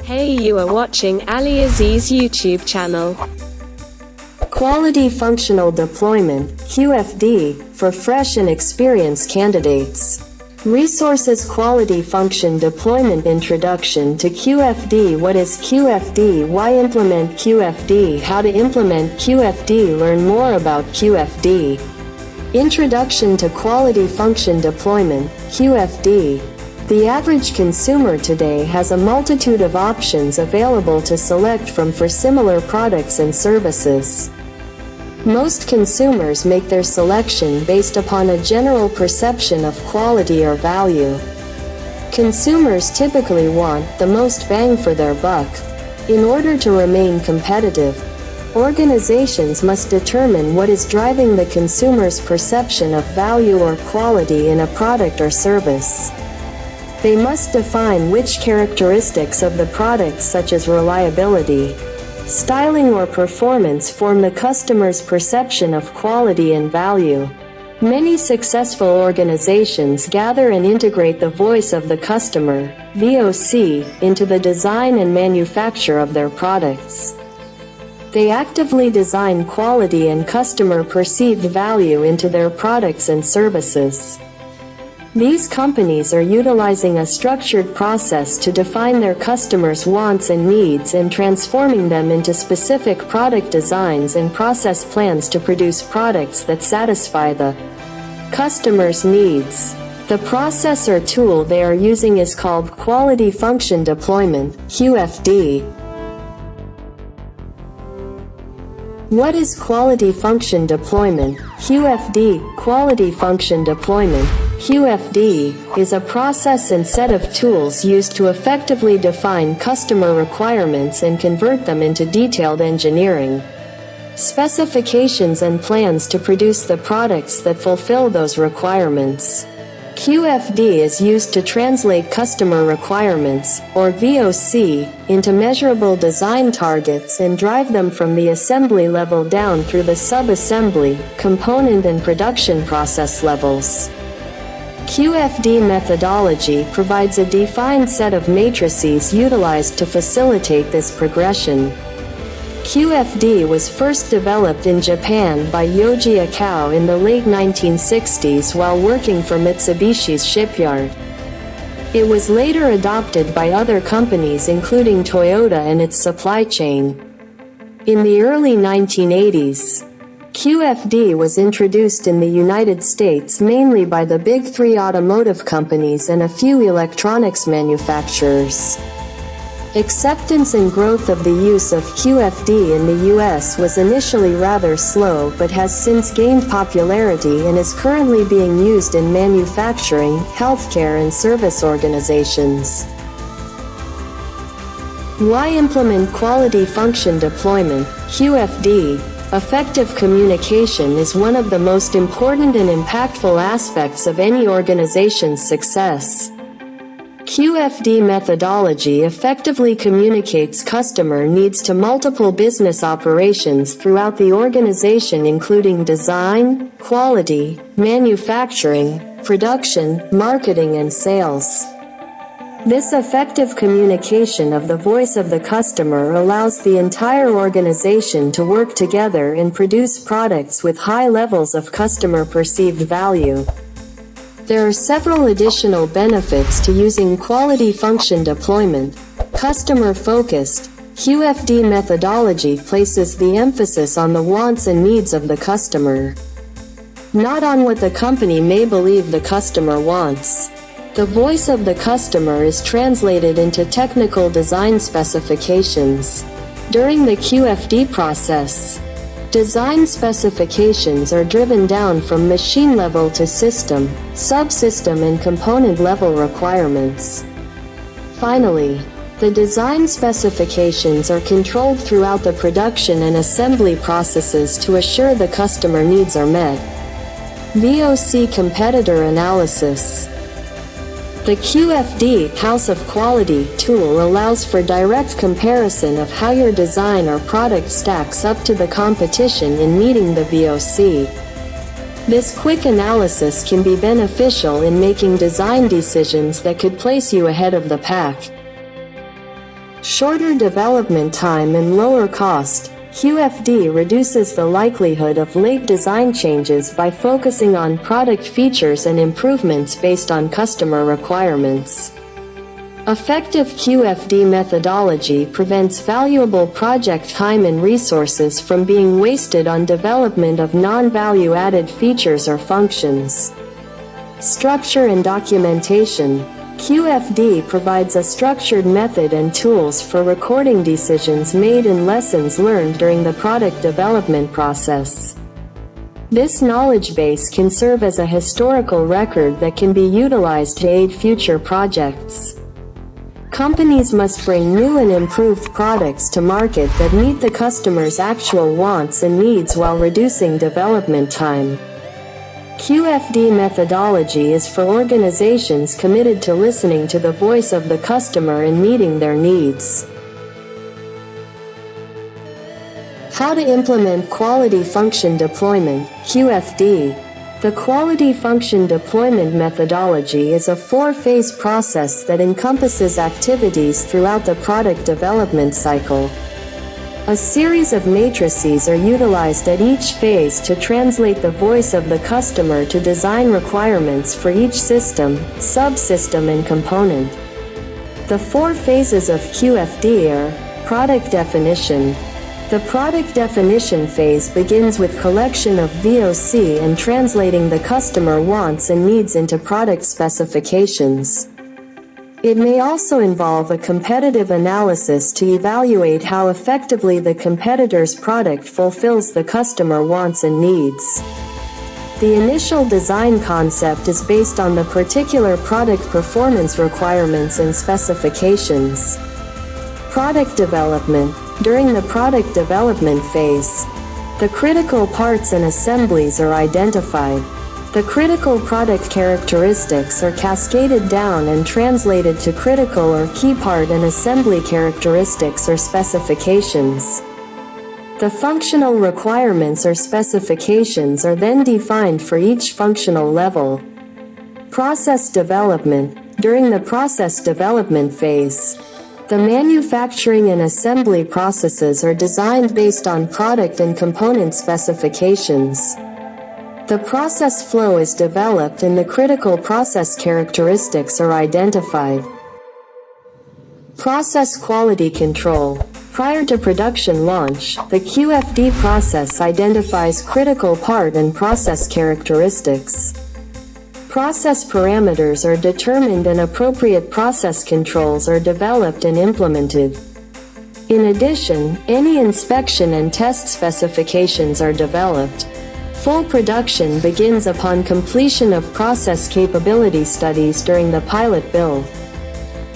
Hey, you are watching AliAziz YouTube channel. Quality Functional Deployment, QFD, for fresh and experienced candidates. Resources Quality Function Deployment Introduction to QFD. What is QFD? Why implement QFD? How to implement QFD? Learn more about QFD. Introduction to Quality Function Deployment, QFD. The average consumer today has a multitude of options available to select from for similar products and services. Most consumers make their selection based upon a general perception of quality or value. Consumers typically want the most bang for their buck. In order to remain competitive, organizations must determine what is driving the consumer's perception of value or quality in a product or service. They must define which characteristics of the product, such as reliability, styling, or performance, form the customer's perception of quality and value. Many successful organizations gather and integrate the voice of the customer, VOC, into the design and manufacture of their products. They actively design quality and customer perceived value into their products and services. These companies are utilizing a structured process to define their customers' wants and needs and transforming them into specific product designs and process plans to produce products that satisfy the customer's needs. The process or tool they are using is called Quality Function Deployment, QFD. What is Quality Function Deployment, QFD? Quality Function Deployment, QFD, is a process and set of tools used to effectively define customer requirements and convert them into detailed engineering specifications and plans to produce the products that fulfill those requirements. QFD is used to translate customer requirements, or VOC, into measurable design targets and drive them from the assembly level down through the sub-assembly, component, and production process levels. QFD methodology provides a defined set of matrices utilized to facilitate this progression. QFD was first developed in Japan by Yoji Akao in the late 1960s while working for Mitsubishi's shipyard. It was later adopted by other companies including Toyota and its supply chain. In the early 1980s, QFD was introduced in the United States mainly by the big three automotive companies and a few electronics manufacturers. Acceptance and growth of the use of QFD in the US was initially rather slow but has since gained popularity and is currently being used in manufacturing, healthcare, and service organizations. Why implement Quality Function Deployment, QFD? Effective communication is one of the most important and impactful aspects of any organization's success. QFD methodology effectively communicates customer needs to multiple business operations throughout the organization, including design, quality, manufacturing, production, marketing, and sales. This effective communication of the voice of the customer allows the entire organization to work together and produce products with high levels of customer perceived value. There are several additional benefits to using Quality Function Deployment. Customer-focused, QFD methodology places the emphasis on the wants and needs of the customer, not on what the company may believe the customer wants. The voice of the customer is translated into technical design specifications. During the QFD process, design specifications are driven down from machine level to system, subsystem, and component level requirements. Finally, the design specifications are controlled throughout the production and assembly processes to assure the customer needs are met. VOC Competitor Analysis. The QFD House of Quality tool allows for direct comparison of how your design or product stacks up to the competition in meeting the VOC. This quick analysis can be beneficial in making design decisions that could place you ahead of the pack. Shorter development time and lower cost. QFD reduces the likelihood of late design changes by focusing on product features and improvements based on customer requirements. Effective QFD methodology prevents valuable project time and resources from being wasted on development of non-value-added features or functions. Structure and documentation. QFD provides a structured method and tools for recording decisions made and lessons learned during the product development process. This knowledge base can serve as a historical record that can be utilized to aid future projects. Companies must bring new and improved products to market that meet the customer's actual wants and needs while reducing development time. QFD methodology is for organizations committed to listening to the voice of the customer and meeting their needs. How to implement Quality Function Deployment, QFD. The Quality Function Deployment methodology is a four-phase process that encompasses activities throughout the product development cycle. A series of matrices are utilized at each phase to translate the voice of the customer to design requirements for each system, subsystem and component. The four phases of QFD are: product definition. The product definition phase begins with collection of VOC and translating the customer wants and needs into product specifications. It may also involve a competitive analysis to evaluate how effectively the competitor's product fulfills the customer wants and needs. The initial design concept is based on the particular product performance requirements and specifications. Product development. During the product development phase, the critical parts and assemblies are identified. The critical product characteristics are cascaded down and translated to critical or key part and assembly characteristics or specifications. The functional requirements or specifications are then defined for each functional level. Process development. During the process development phase, the manufacturing and assembly processes are designed based on product and component specifications. The process flow is developed and the critical process characteristics are identified. Process quality control. Prior to production launch, the QFD process identifies critical part and process characteristics. Process parameters are determined and appropriate process controls are developed and implemented. In addition, any inspection and test specifications are developed. Full production begins upon completion of process capability studies during the pilot build.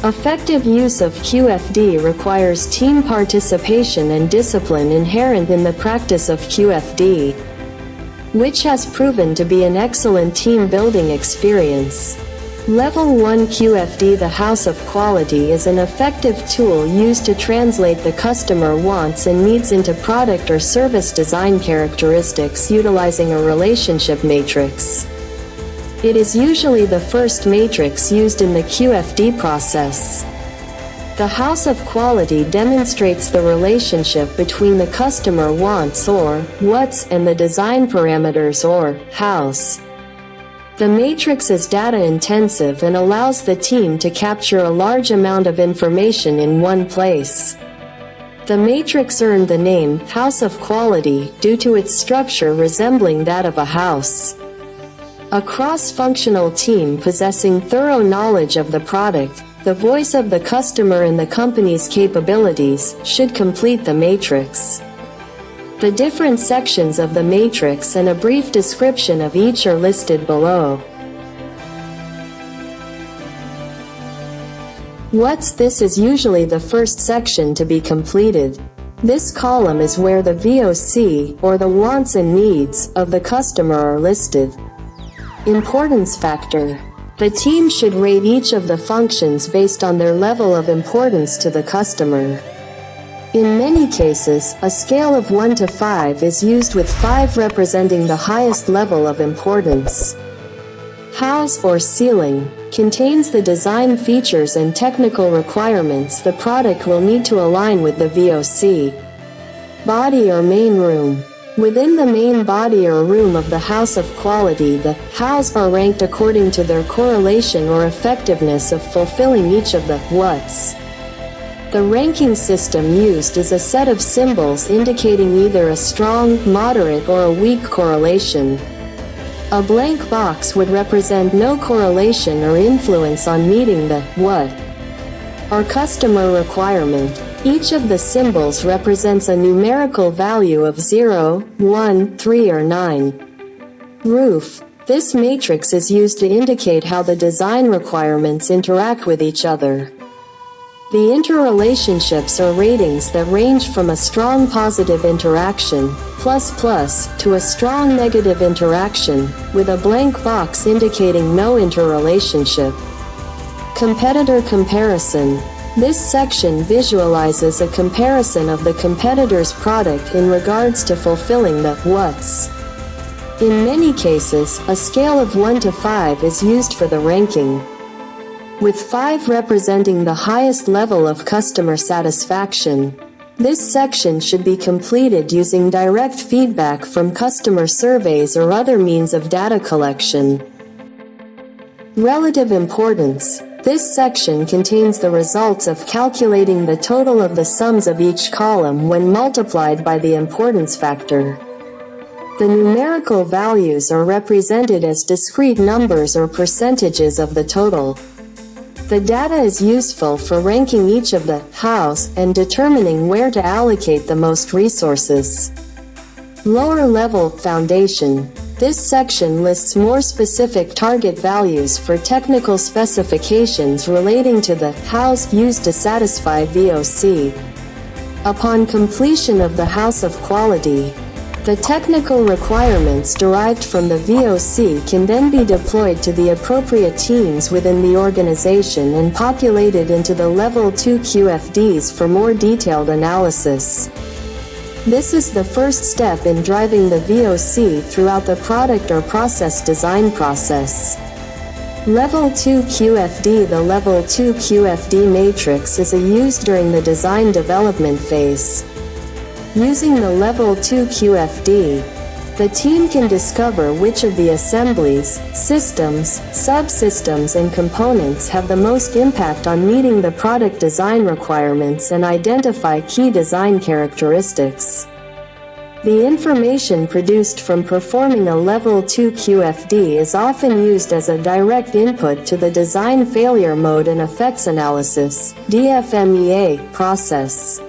Effective use of QFD requires team participation and discipline inherent in the practice of QFD, which has proven to be an excellent team-building experience. Level 1 QFD. The House of Quality is an effective tool used to translate the customer wants and needs into product or service design characteristics utilizing a relationship matrix. It is usually the first matrix used in the QFD process. The House of Quality demonstrates the relationship between the customer wants or what's and the design parameters or hows. The matrix is data-intensive and allows the team to capture a large amount of information in one place. The matrix earned the name House of Quality due to its structure resembling that of a house. A cross-functional team possessing thorough knowledge of the product, the voice of the customer and the company's capabilities, should complete the matrix. The different sections of the matrix and a brief description of each are listed below. What's this is usually the first section to be completed. This column is where the VOC, or the wants and needs, of the customer are listed. Importance factor. The team should rate each of the functions based on their level of importance to the customer. In many cases, a scale of 1 to 5 is used with 5 representing the highest level of importance. Hows or ceiling. contains the design features and technical requirements the product will need to align with the VOC. Body or main room. Within the main body or room of the house of quality, the hows are ranked according to their correlation or effectiveness of fulfilling each of the whats. The ranking system used is a set of symbols indicating either a strong, moderate, or a weak correlation. A blank box would represent no correlation or influence on meeting the what or customer requirement. Each of the symbols represents a numerical value of 0, 1, 3, or 9. Roof. This matrix is used to indicate how the design requirements interact with each other. The interrelationships are ratings that range from a strong positive interaction, ++ to a strong negative interaction, with a blank box indicating no interrelationship. Competitor comparison. This section visualizes a comparison of the competitor's product in regards to fulfilling the whats. In many cases, a scale of 1 to 5 is used for the ranking, with 5 representing the highest level of customer satisfaction. This section should be completed using direct feedback from customer surveys or other means of data collection. Relative importance. This section contains the results of calculating the total of the sums of each column when multiplied by the importance factor. The numerical values are represented as discrete numbers or percentages of the total. The data is useful for ranking each of the hows and determining where to allocate the most resources. Lower level foundation. This section lists more specific target values for technical specifications relating to the hows used to satisfy VOC. Upon completion of the house of quality, the technical requirements derived from the VOC can then be deployed to the appropriate teams within the organization and populated into the Level 2 QFDs for more detailed analysis. This is the first step in driving the VOC throughout the product or process design process. Level 2 QFD. The Level 2 QFD matrix is used during the design development phase. Using the Level 2 QFD, the team can discover which of the assemblies, systems, subsystems, and components have the most impact on meeting the product design requirements and identify key design characteristics. The information produced from performing a Level 2 QFD is often used as a direct input to the design failure mode and effects analysis (DFMEA) process.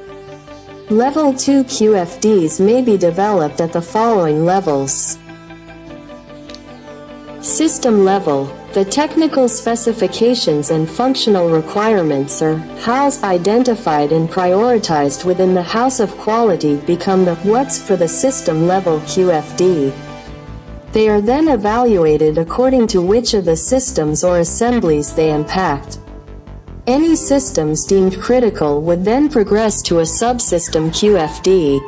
Level 2 QFDs may be developed at the following levels. System level. The technical specifications and functional requirements or hows identified and prioritized within the house of quality become the whats for the system level QFD. They are then evaluated according to which of the systems or assemblies they impact. Any systems deemed critical would then progress to a subsystem QFD.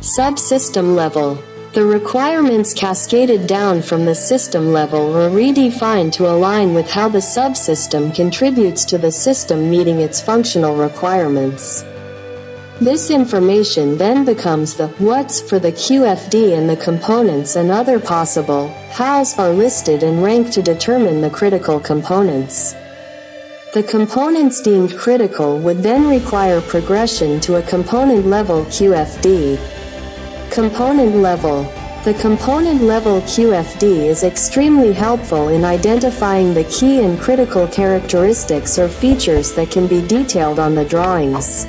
Subsystem level. The requirements cascaded down from the system level are redefined to align with how the subsystem contributes to the system meeting its functional requirements. This information then becomes the whats for the QFD, and the components and other possible hows are listed and ranked to determine the critical components. The components deemed critical would then require progression to a component level QFD. Component level. The component level QFD is extremely helpful in identifying the key and critical characteristics or features that can be detailed on the drawings.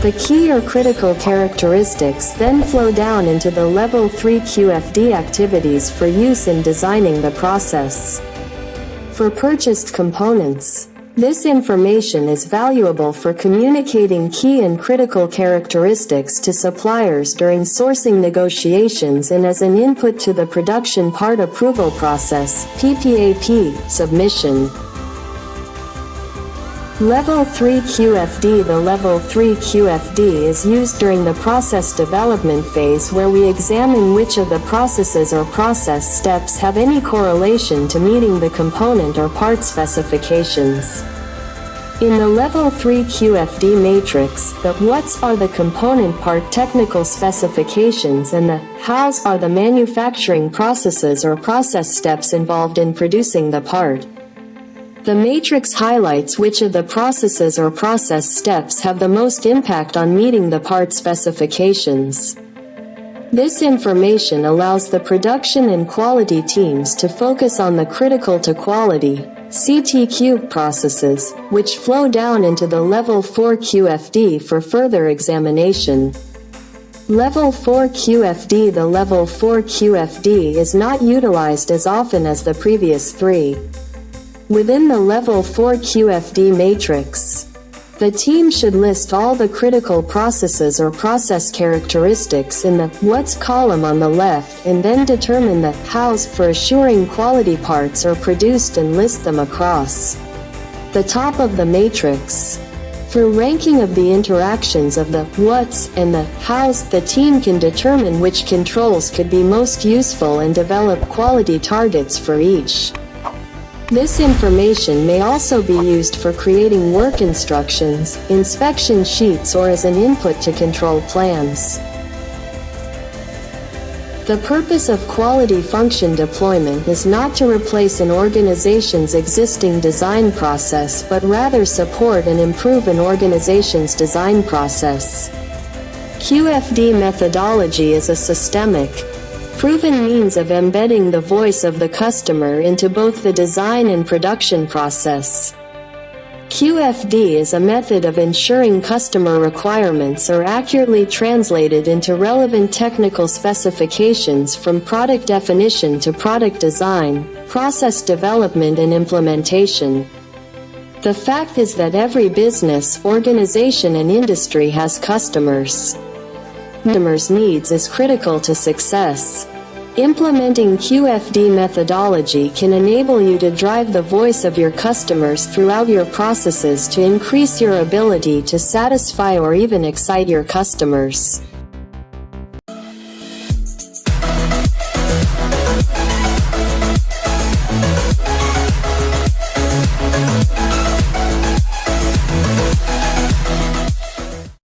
The key or critical characteristics then flow down into the Level 3 QFD activities for use in designing the process. For purchased components, this information is valuable for communicating key and critical characteristics to suppliers during sourcing negotiations and as an input to the production part approval process (PPAP) submission. Level 3 QFD. The Level 3 QFD is used during the process development phase, where we examine which of the processes or process steps have any correlation to meeting the component or part specifications. In the Level 3 QFD matrix, the what's are the component part technical specifications and the how's are the manufacturing processes or process steps involved in producing the part. The matrix highlights which of the processes or process steps have the most impact on meeting the part specifications. This information allows the production and quality teams to focus on the critical to quality (CTQ) processes, which flow down into the Level 4 QFD for further examination. Level 4 QFD. The Level 4 QFD is not utilized as often as the previous three. Within the Level 4 QFD matrix, the team should list all the critical processes or process characteristics in the what's column on the left and then determine the how's for assuring quality parts are produced and list them across the top of the matrix. Through ranking of the interactions of the what's and the how's, the team can determine which controls could be most useful and develop quality targets for each. This information may also be used for creating work instructions, inspection sheets, or as an input to control plans. The purpose of quality function deployment is not to replace an organization's existing design process, but rather support and improve an organization's design process. QFD methodology is a systemic, proven means of embedding the voice of the customer into both the design and production process. QFD is a method of ensuring customer requirements are accurately translated into relevant technical specifications from product definition to product design, process development and implementation. The fact is that every business, organization and industry has customers. Customers' needs is critical to success. Implementing QFD methodology can enable you to drive the voice of your customers throughout your processes to increase your ability to satisfy or even excite your customers.